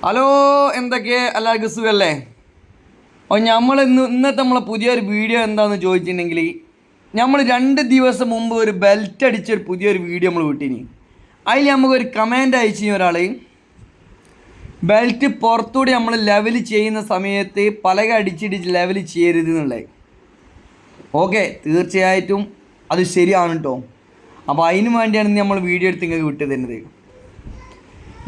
Hello, എന്തൊക്കെ എല്ലാവർക്കും സുഖമല്ലേ? അപ്പോൾ ഇന്നത്തെ നമ്മളെ പുതിയൊരു വീഡിയോ എന്താണെന്ന് ചോദിച്ചിട്ടുണ്ടെങ്കിൽ, നമ്മൾ 2 ദിവസം മുമ്പ് ഒരു ബെൽറ്റ് അടിച്ചൊരു പുതിയൊരു വീഡിയോ നമ്മൾ വിട്ടിനി. അതിൽ നമുക്കൊരു കമൻ്റ് അയച്ചു ഒരാൾ, ബെൽറ്റ് പുറത്തൂടെ നമ്മൾ ലെവൽ ചെയ്യുന്ന സമയത്ത് പലക അടിച്ചിടിച്ച് ലെവൽ ചെയ്യരുത് എന്നുള്ളത്. ഓക്കെ, തീർച്ചയായിട്ടും അത് ശരിയാണ് കേട്ടോ. അപ്പോൾ അതിന് വേണ്ടിയാണ് നമ്മൾ വീഡിയോ എടുത്ത് നിങ്ങൾക്ക് വിട്ടു തരുന്നത്.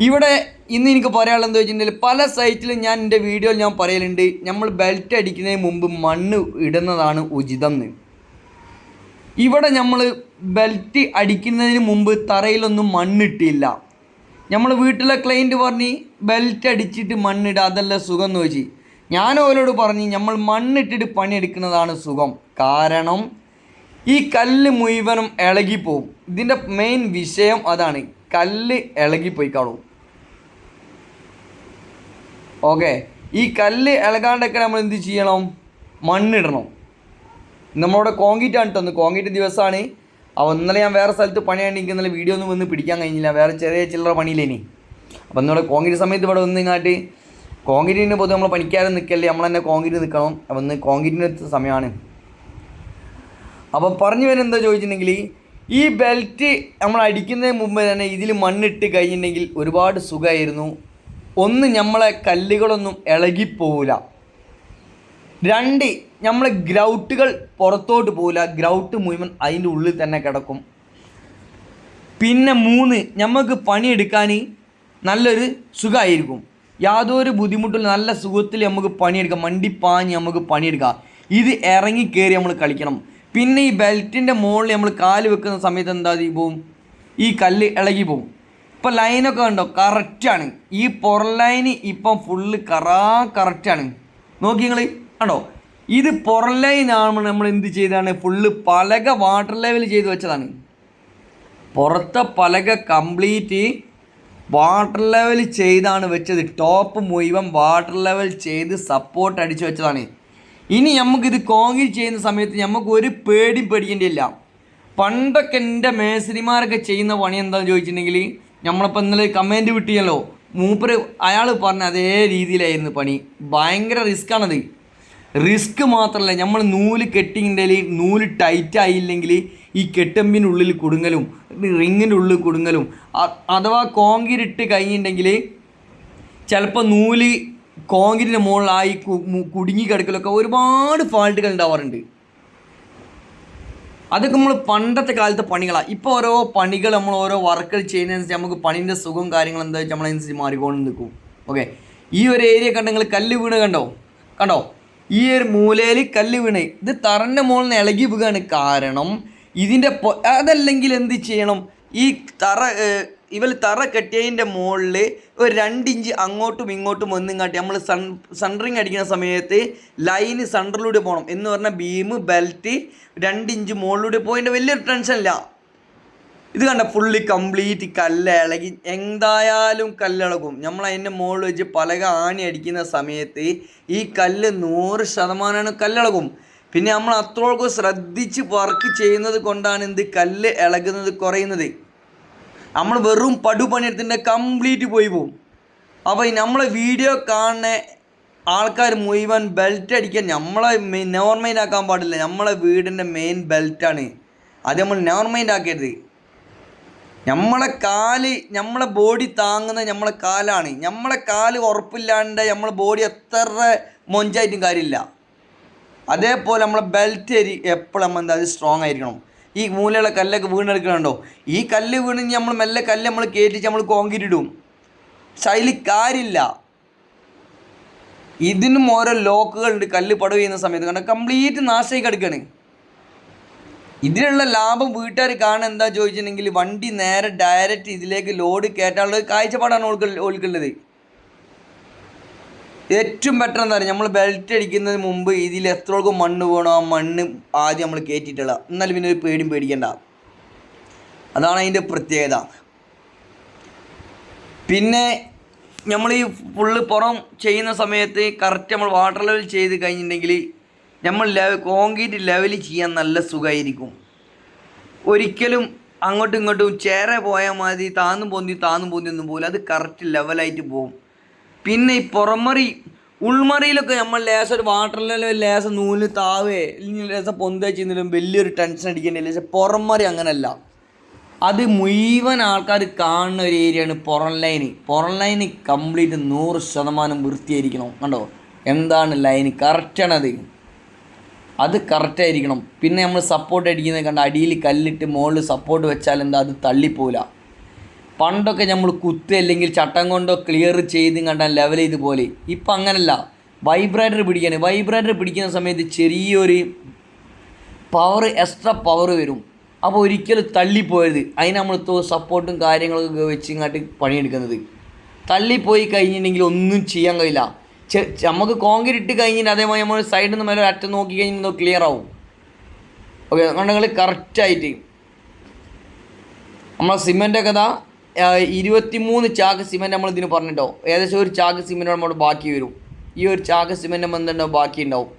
ഇവിടെ ഇന്ന് എനിക്ക് പറയാനുള്ളത് എന്താ വെച്ചിട്ടുണ്ടെങ്കിൽ, പല സൈറ്റിലും ഞാൻ എൻ്റെ വീഡിയോയിൽ ഞാൻ പറയലുണ്ട്, നമ്മൾ ബെൽറ്റ് അടിക്കുന്നതിന് മുമ്പ് മണ്ണ് ഇടുന്നതാണ് ഉചിതം എന്ന്. ഇവിടെ നമ്മൾ ബെൽറ്റ് അടിക്കുന്നതിന് മുമ്പ് തറയിലൊന്നും മണ്ണിട്ടില്ല. നമ്മൾ വീട്ടിലെ ക്ലയൻറ്റ് പറഞ്ഞ് ബെൽറ്റ് അടിച്ചിട്ട് മണ്ണിടുക, അതല്ല സുഖം എന്ന് വെച്ച്. ഞാൻ അവരോട് പറഞ്ഞ് നമ്മൾ മണ്ണിട്ടിട്ട് പണിയെടുക്കുന്നതാണ് സുഖം. കാരണം ഈ കല്ല് മുഴുവനും ഇളകിപ്പോവും. ഇതിൻ്റെ മെയിൻ വിഷയം അതാണ്, കല്ല് ഇളകിപ്പോയി കാണും. ഓക്കെ, ഈ കല്ല് ഇളകാണ്ടൊക്കെ നമ്മൾ എന്ത് ചെയ്യണം? മണ്ണിടണം. നമ്മളിവിടെ കോൺക്രീറ്റ് ആണ് കേട്ടോ. കോൺക്രീറ്റ് ദിവസമാണ്. അപ്പോൾ ഇന്നലെ ഞാൻ വേറെ സ്ഥലത്ത് പണിയാണെങ്കിൽ ഇന്നലെ വീഡിയോ ഒന്നും വന്ന് പിടിക്കാൻ കഴിഞ്ഞില്ല, വേറെ ചെറിയ ചില്ലറ പണിയില്ലേനി. അപ്പോൾ ഇന്നലെ കോൺക്രീറ്റ് സമയത്ത് ഇവിടെ വന്ന് ഇങ്ങോട്ട് കോൺക്രീറ്റിന് പൊതുവെ നമ്മൾ പണിക്കാരും നിൽക്കല്ലേ, നമ്മൾ തന്നെ കോൺക്രീറ്റ് നിൽക്കണം. അപ്പോൾ ഇന്ന് കോൺക്രീറ്റിൻ്റെ സമയമാണ്. അപ്പോൾ പറഞ്ഞു വരുന്നത് എന്താ ചോദിച്ചിട്ടുണ്ടെങ്കിൽ, ഈ ബെൽറ്റ് നമ്മൾ അടിക്കുന്നതിന് മുമ്പ് തന്നെ ഇതിൽ മണ്ണിട്ട് കഴിഞ്ഞിട്ടുണ്ടെങ്കിൽ ഒരുപാട് സുഖമായിരുന്നു. ഒന്ന്, നമ്മളെ കല്ലുകളൊന്നും ഇളകിപ്പോവില്ല. 2, നമ്മളെ ഗ്രൗട്ടുകൾ പുറത്തോട്ട് പോവില്ല, ഗ്രൗട്ട് മുഴുവൻ അതിൻ്റെ ഉള്ളിൽ തന്നെ കിടക്കും. പിന്നെ 3, നമുക്ക് പണിയെടുക്കാൻ നല്ലൊരു സുഖമായിരിക്കും. യാതൊരു ബുദ്ധിമുട്ടില്ല, നല്ല സുഖത്തിൽ നമുക്ക് പണിയെടുക്കാം. മണ്ടിപ്പാഞ്ഞ് നമുക്ക് പണിയെടുക്കാം. ഇത് ഇറങ്ങി കയറി നമ്മൾ കളിക്കണം. പിന്നെ ഈ ബെൽറ്റിൻ്റെ മുകളിൽ നമ്മൾ കാല് വെക്കുന്ന സമയത്ത് എന്താ പോവും? ഈ കല്ല് ഇളകി പോവും. ഇപ്പം ലൈനൊക്കെ കണ്ടോ, കറക്റ്റാണ്. ഈ പുറം ലൈന് ഇപ്പം ഫുള്ള് കറക്റ്റാണ്. നോക്കി നിങ്ങൾ കണ്ടോ, ഇത് പുറം ലൈനാണ്. നമ്മൾ എന്ത് ചെയ്താണ്? ഫുള്ള് പലക വാട്ടർ ലെവൽ ചെയ്ത് വെച്ചതാണ്. പുറത്തെ പലക കംപ്ലീറ്റ് വാട്ടർ ലെവൽ ചെയ്താണ് വെച്ചത്. ടോപ്പ് മുഴുവൻ വാട്ടർ ലെവൽ ചെയ്ത് സപ്പോർട്ട് അടിച്ച് വെച്ചതാണ്. ഇനി നമുക്കിത് കോൺക്രീറ്റ് ചെയ്യുന്ന സമയത്ത് നമുക്ക് ഒരു പേടിയും പേടിക്കേണ്ടിയില്ല. പണ്ടൊക്കെ എൻ്റെ മേസ്തിരിമാരൊക്കെ ചെയ്യുന്ന പണി എന്താണെന്ന് ചോദിച്ചിട്ടുണ്ടെങ്കിൽ, നമ്മളിപ്പോൾ ഇന്നലെ കമൻറ്റ് വിട്ടിയല്ലോ, മൂപ്പര് അയാൾ പറഞ്ഞ അതേ രീതിയിലായിരുന്നു പണി. ഭയങ്കര റിസ്ക്കാണത്. റിസ്ക് മാത്രമല്ല, നമ്മൾ നൂല് കെട്ടിങ്ങിൻ്റെ നൂല് ടൈറ്റ് ആയില്ലെങ്കിൽ ഈ കെട്ടമ്പിൻ്റെ ഉള്ളിൽ കുടുങ്ങലും റിങ്ങിൻ്റെ ഉള്ളിൽ കുടുങ്ങലും, അഥവാ കോൺക്രീറ്റ് ഇട്ട് കഴിഞ്ഞിട്ടുണ്ടെങ്കിൽ ചിലപ്പോൾ നൂല് കോൺക്രീറ്റിൻ്റെ മുകളിലായി കുടുങ്ങി കിടക്കലൊക്കെ ഒരുപാട് ഫാൾട്ടുകൾ ഉണ്ടാവാറുണ്ട്. അതൊക്കെ നമ്മൾ പണ്ടത്തെ കാലത്തെ പണികളാണ്. ഇപ്പോൾ ഓരോ പണികൾ നമ്മൾ ഓരോ വർക്കുകൾ ചെയ്യുന്നതനുസരിച്ച് നമുക്ക് പണീൻ്റെ സുഖവും കാര്യങ്ങളും എന്താ വെച്ചാൽ നമ്മളനുസരിച്ച് മാറിക്കൊണ്ട് നിൽക്കും. ഓക്കെ, ഈ ഒരു ഏരിയ കണ്ട നിങ്ങൾ കല്ല് വീണ് കണ്ടോ ഈ ഒരു മൂലയിൽ കല്ല് വീണ് ഇത് തറൻ്റെ മുകളിൽ നിന്ന് ഇളകി വീഴാണ്. കാരണം ഇതിൻ്റെ അതല്ലെങ്കിൽ എന്ത് ചെയ്യണം? ഈ തറ കെട്ടിയതിൻ്റെ മുകളിൽ ഒരു 2 ഇഞ്ച് അങ്ങോട്ടും ഇങ്ങോട്ടും ഒന്നിങ്ങാട്ടി നമ്മൾ സെൻറ്ററിങ് അടിക്കുന്ന സമയത്ത് ലൈന് സെൻറ്ററിലൂടെ പോകണം. എന്ന് പറഞ്ഞാൽ ബീം ബെൽറ്റ് 2 ഇഞ്ച് മുകളിലൂടെ പോയതിൻ്റെ വലിയൊരു ടെൻഷനില്ല. ഇത് കണ്ട ഫുള്ളി കംപ്ലീറ്റ് കല്ല് ഇളകി. എന്തായാലും കല്ലിളകും. നമ്മൾ അതിൻ്റെ മുകളിൽ വെച്ച് പലക ആണി അടിക്കുന്ന സമയത്ത് ഈ കല്ല് 100% കല്ലിളകും. പിന്നെ നമ്മൾ അത്രയ്ക്കും ശ്രദ്ധിച്ച് വർക്ക് ചെയ്യുന്നത് കൊണ്ടാണ് എന്ത് കല്ല് ഇളകുന്നത് കുറയുന്നത്. നമ്മൾ വെറും പടുപണിയെടുത്തിൻ്റെ കംപ്ലീറ്റ് പോയി പോവും. അപ്പോൾ നമ്മളെ വീഡിയോ കാണുന്ന ആൾക്കാർ മുഴുവൻ ബെൽറ്റ് അടിക്കാൻ നമ്മളെ നോർമൈൻഡ് ആക്കാൻ പാടില്ല. നമ്മളെ വീടിൻ്റെ മെയിൻ ബെൽറ്റാണ്. അത് നമ്മൾ നോർമൈൻഡ് ആക്കരുത്. നമ്മളെ ബോഡി താങ്ങുന്നത് നമ്മളെ കാലാണ്. നമ്മളെ കാല് ഉറപ്പില്ലാണ്ട് നമ്മളെ ബോഡി എത്ര മൊഞ്ചായിട്ടും കാര്യമില്ല. അതേപോലെ നമ്മളെ ബെൽറ്റ് എപ്പോഴും നമ്മൾ എന്താ സ്ട്രോങ് ആയിരിക്കണം. ഈ മൂലയുള്ള കല്ലൊക്കെ വീണെടുക്കണുണ്ടോ? ഈ കല്ല് വീണ് നമ്മൾ മെല്ലെ കല്ല് നമ്മൾ കയറ്റിച്ച് നമ്മൾ കോൺക്രീറ്റ് ഇടും. പക്ഷെ അതിൽ കാര്യമില്ല. ഇതിനും ഓരോ ലോക്കുകളുണ്ട്. കല്ല് പടവ് ചെയ്യുന്ന സമയത്ത് കണ്ട കംപ്ലീറ്റ് നാശമായി കിടക്കുകയാണ്. ഇതിനുള്ള ലാഭം വീട്ടുകാർ കാണാൻ എന്താ ചോദിച്ചിട്ടുണ്ടെങ്കിൽ, വണ്ടി നേരെ ഡയറക്റ്റ് ഇതിലേക്ക് ലോഡ് കയറ്റാനുള്ള കാഴ്ചപ്പാടാണ് ഓൾക്കുള്ളത്. ഏറ്റവും ബെറ്റർ എന്താ പറയുക, നമ്മൾ ബെൽറ്റ് അടിക്കുന്നതിന് മുമ്പ് ഇതിൽ എത്രയൊക്കെ മണ്ണ് വേണോ ആ മണ്ണ് ആദ്യം നമ്മൾ കയറ്റിയിട്ടുള്ള, എന്നാലും പിന്നെ ഒരു പേടിക്കേണ്ട. അതാണ് അതിൻ്റെ പ്രത്യേകത. പിന്നെ നമ്മൾ ഈ ഫുള്ള് പുറം ചെയ്യുന്ന സമയത്ത് കറക്റ്റ് നമ്മൾ വാട്ടർ ലെവൽ ചെയ്ത് കഴിഞ്ഞിട്ടുണ്ടെങ്കിൽ നമ്മൾ കോൺക്രീറ്റ് ലെവൽ ചെയ്യാൻ നല്ല സുഖമായിരിക്കും. ഒരിക്കലും അങ്ങോട്ടും ഇങ്ങോട്ടും ചേര പോയാൽ മതി, താന്നും പൊന്തി ഒന്നും പോകില്ല. അത് കറക്റ്റ് ലെവലായിട്ട് പോകും. പിന്നെ ഈ പുറമറി ഉൾമറിയിലൊക്കെ നമ്മൾ ലേശം ഒരു വാട്ടർ ലെവൽ ലേശം നൂല് താവേ ഇല്ലെങ്കിൽ ലേശം പൊന്ത ചെയ്യുന്നതിലും വലിയൊരു ടെൻഷൻ അടിക്കേണ്ടില്ല. പക്ഷെ പുറമറി അങ്ങനല്ല. അത് മുഴുവൻ ആൾക്കാർ കാണുന്ന ഒരു ഏരിയയാണ് പുറം ലൈന്. പുറം ലൈന് കംപ്ലീറ്റ് 100% വൃത്തിയായിരിക്കണം. കണ്ടോ എന്താണ് ലൈന് കറക്റ്റാണത്, അത് കറക്റ്റായിരിക്കണം. പിന്നെ നമ്മൾ സപ്പോർട്ട് അടിക്കുന്നത് കണ്ട അടിയിൽ കല്ലിട്ട് മുകളിൽ സപ്പോർട്ട് വെച്ചാൽ എന്താ അത് തള്ളിപ്പോവില്ല. പണ്ടൊക്കെ നമ്മൾ കുത്ത് അല്ലെങ്കിൽ ചട്ടം കൊണ്ടോ ക്ലിയർ ചെയ്ത് കണ്ടാൽ ലെവൽ ചെയ്ത് പോലെ. ഇപ്പം അങ്ങനല്ല, വൈബ്രേറ്റർ പിടിക്കാൻ വൈബ്രേറ്റർ പിടിക്കുന്ന സമയത്ത് ചെറിയൊരു പവർ എക്സ്ട്രാ പവർ വരും. അപ്പോൾ ഒരിക്കലും തള്ളിപ്പോയത്. അതിന് നമ്മൾ സപ്പോർട്ടും കാര്യങ്ങളൊക്കെ വെച്ച് ഇങ്ങോട്ട് പണിയെടുക്കുന്നത്. തള്ളിപ്പോയി കഴിഞ്ഞിട്ടുണ്ടെങ്കിൽ ഒന്നും ചെയ്യാൻ കഴിയില്ല. നമുക്ക് കോൺക്രീറ്റ് ഇട്ട് കഴിഞ്ഞിട്ട് അതേപോലെ നമ്മൾ സൈഡിൽ നിന്ന് മേലെ അറ്റം നോക്കി കഴിഞ്ഞാൽ ക്ലിയർ ആവും. ഓക്കെ, അതുകൊണ്ട് കറക്റ്റായിട്ട് നമ്മൾ സിമെൻറ്റൊക്കെ 23 ചാക്ക് സിമെൻറ്റ് നമ്മൾ ഇതിന് പറഞ്ഞിട്ടോ. ഏകദേശം ഒരു ചാക്ക് സിമെൻറ്റ് നമ്മൾ ബാക്കി വരും. ഈ ഒരു ചാക്ക് സിമെൻറ്റ് എന്തുണ്ടാവും ബാക്കി ഉണ്ടാവും.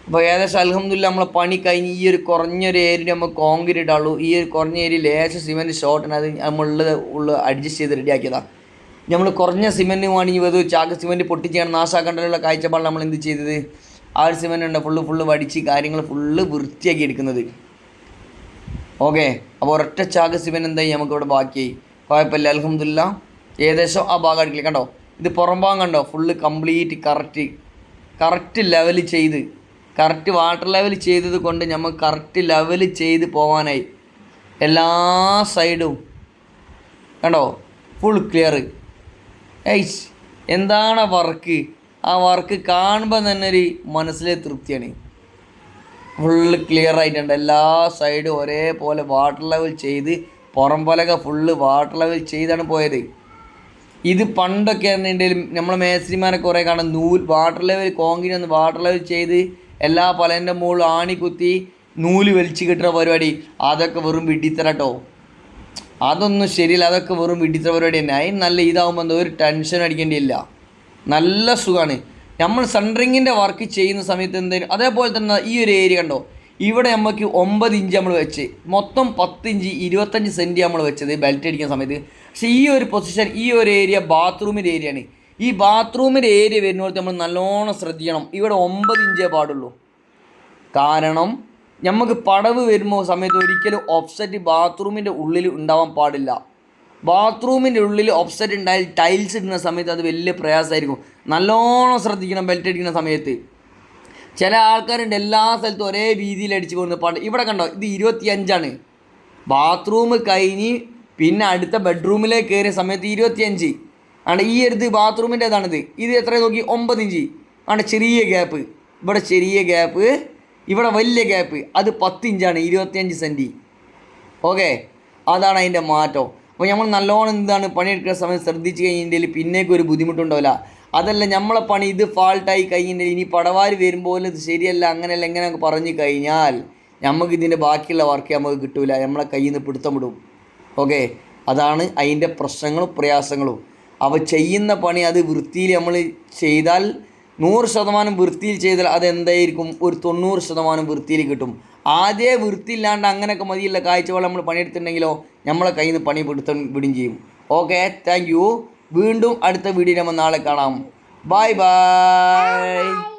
അപ്പോൾ ഏകദേശം അൽഹംദുലില്ലാ നമ്മളെ പണി കഴിഞ്ഞ് ഈ ഒരു കുറഞ്ഞൊരു ഏരിയ നമ്മൾ കോൺക്രീറ്റ് ഇടാള്ളൂ. ഈ ഒരു കുറഞ്ഞ ഏരിയ ലേശം സിമെൻറ്റ് ഷോർട്ടിന് അത് ഉള്ള അഡ്ജസ്റ്റ് ചെയ്ത് റെഡിയാക്കിയതാണ്. നമ്മൾ കുറഞ്ഞ സിമെൻറ്റ് വേണമെങ്കിൽ ഒരു ചാക്ക് സിമെൻറ്റ് പൊട്ടിച്ചാണ് നാശാക്കേണ്ടതിലുള്ള കാഴ്ചപ്പാട് നമ്മൾ എന്ത് ചെയ്തത്, ആ ഒരു സിമെൻറ്റ് ഉണ്ട് ഫുള്ള് വടിച്ച് കാര്യങ്ങൾ ഫുള്ള് വൃത്തിയാക്കി എടുക്കുന്നത്. ഓക്കെ, അപ്പോൾ ഒരൊറ്റ ചാക്ക് സിമെൻറ്റ് എന്തായി നമുക്കിവിടെ ബാക്കിയായി. കുഴപ്പമില്ല അൽഹംദുലില്ലാ. ഏകദേശം ആ ഭാഗം അടുക്കില്ല. കണ്ടോ ഇത് പുറം ഭാഗം കണ്ടോ ഫുള്ള് കംപ്ലീറ്റ് കറക്റ്റ് ലെവൽ ചെയ്ത് കറക്റ്റ് വാട്ടർ ലെവൽ ചെയ്തത് കൊണ്ട് നമ്മൾ കറക്റ്റ് ലെവൽ ചെയ്ത് പോകാനായി. എല്ലാ സൈഡും കണ്ടോ ഫുൾ ക്ലിയർ. ഏയ്സ് എന്താണ് വർക്ക്, ആ വർക്ക് കാണുമ്പോൾ തന്നെ ഒരു മനസ്സിലെ തൃപ്തിയാണ്. ഫുള്ള് ക്ലിയർ ആയിട്ടുണ്ട്. എല്ലാ സൈഡും ഒരേപോലെ വാട്ടർ ലെവൽ ചെയ്ത് പുറം പോലൊക്കെ ഫുള്ള് വാട്ടർ ലെവൽ ചെയ്താണ് പോയത്. ഇത് പണ്ടൊക്കെ ആണെന്നുണ്ടെങ്കിലും നമ്മളെ മേസ്ത്രിമാരെ കുറേ കാണാൻ വാട്ടർ ലെവൽ കോൺക്രീറ്റ് ഒന്ന് വാട്ടർ ലെവൽ ചെയ്ത് എല്ലാ പലേൻ്റെ മുകളിൽ ആണി കുത്തി നൂല് വലിച്ച് കിട്ടുന്ന പരിപാടി. അതൊക്കെ വെറും വിഡിത്തരട്ടോ, അതൊന്നും ശരിയില്ല. അതൊക്കെ വെറും വിഡിത്തര പരിപാടി തന്നെ. അതിന് നല്ല ഇതാകുമ്പോൾ എന്താ ഒരു ടെൻഷൻ അടിക്കേണ്ടിയില്ല, നല്ല സുഖമാണ്. നമ്മൾ സെൻട്രിങ്ങിൻ്റെ വർക്ക് ചെയ്യുന്ന സമയത്ത് എന്തെങ്കിലും അതേപോലെ തന്നെ ഈ ഒരു ഏരിയ കണ്ടോ ഇവിടെ നമുക്ക് 9 ഇഞ്ച് നമ്മൾ വെച്ച് മൊത്തം 10 ഇഞ്ച് 25 സെൻറ്റ് നമ്മൾ വെച്ചത് ബെൽറ്റ് അടിക്കുന്ന സമയത്ത്. പക്ഷേ ഈ ഒരു പൊസിഷൻ ഈ ഒരു ഏരിയ ബാത്റൂമിൻ്റെ ഏരിയയാണ്. ഈ ബാത്റൂമിൻ്റെ ഏരിയ വരുന്നോടത്ത് നമ്മൾ നല്ലോണം ശ്രദ്ധിക്കണം. ഇവിടെ 9 ഇഞ്ചേ പാടുള്ളൂ. കാരണം നമുക്ക് പടവ് വരുമ്പോൾ സമയത്ത് ഒരിക്കലും ഓഫ്സെറ്റ് ബാത്റൂമിൻ്റെ ഉള്ളിൽ ഉണ്ടാവാൻ പാടില്ല. ബാത്റൂമിൻ്റെ ഉള്ളിൽ ഓഫ്സെറ്റ് ഉണ്ടായാൽ ടൈൽസ് ഇടുന്ന സമയത്ത് അത് വലിയ പ്രയാസമായിരിക്കും. നല്ലോണം ശ്രദ്ധിക്കണം ബെൽറ്റ് അടിക്കുന്ന സമയത്ത്. ചില ആൾക്കാരുണ്ട് എല്ലാ സ്ഥലത്തും ഒരേ രീതിയിൽ അടിച്ച് പോകുന്നത്. പാട് ഇവിടെ കണ്ടോ ഇത് 25 ബാത്റൂം കഴിഞ്ഞ് പിന്നെ അടുത്ത ബെഡ്റൂമിലേക്ക് കയറിയ സമയത്ത് 25 ആണ്. ഈ അടുത്ത് ബാത്റൂമിൻ്റെ ഇതാണിത്. ഇത് എത്ര നോക്കി 9 ഇഞ്ച് ആണ്. ചെറിയ ഗ്യാപ്പ്, ഇവിടെ ചെറിയ ഗ്യാപ്പ്, ഇവിടെ വലിയ ഗ്യാപ്പ്, അത് 10 ഇഞ്ചാണ് 25 സെൻറ്റ്. ഓക്കെ, അതാണ് അതിൻ്റെ മാറ്റം. അപ്പോൾ നമ്മൾ നല്ലോണം എന്താണ് പണിയെടുക്കുന്ന സമയത്ത് ശ്രദ്ധിച്ച് കഴിഞ്ഞിട്ടുണ്ടെങ്കിൽ പിന്നേക്കും ഒരു ബുദ്ധിമുട്ടുണ്ടാവില്ല. അതല്ല നമ്മളെ പണി ഇത് ഫാൾട്ടായി കഴിഞ്ഞിട്ടുണ്ടെങ്കിൽ ഇനി പടവാരി വരുമ്പോൾ ഇത് ശരിയല്ല അങ്ങനെയല്ല എങ്ങനെയൊക്കെ പറഞ്ഞു കഴിഞ്ഞാൽ നമുക്ക് ഇതിൻ്റെ ബാക്കിയുള്ള വർക്ക് നമുക്ക് കിട്ടില്ല, നമ്മളെ കയ്യിൽ നിന്ന് പിടുത്തം വിടും. ഓക്കെ, അതാണ് അതിൻ്റെ പ്രശ്നങ്ങളും പ്രയാസങ്ങളും. അപ്പോൾ ചെയ്യുന്ന പണി അത് വൃത്തിയിൽ നമ്മൾ ചെയ്താൽ 100% വൃത്തിയിൽ ചെയ്താൽ അതെന്തായിരിക്കും ഒരു 90% വൃത്തിയിൽ കിട്ടും. ആദ്യ വൃത്തിയില്ലാണ്ട് അങ്ങനെയൊക്കെ മതിയുള്ള കാഴ്ചകൾ നമ്മൾ പണിയെടുത്തിട്ടുണ്ടെങ്കിലോ നമ്മളെ കയ്യിൽ നിന്ന് പണി വിടുകയും ചെയ്യും. Okay, thank you. വീണ്ടും അടുത്ത വീഡിയോ നമ്മൾ നാളെ കാണാം. Bye bye.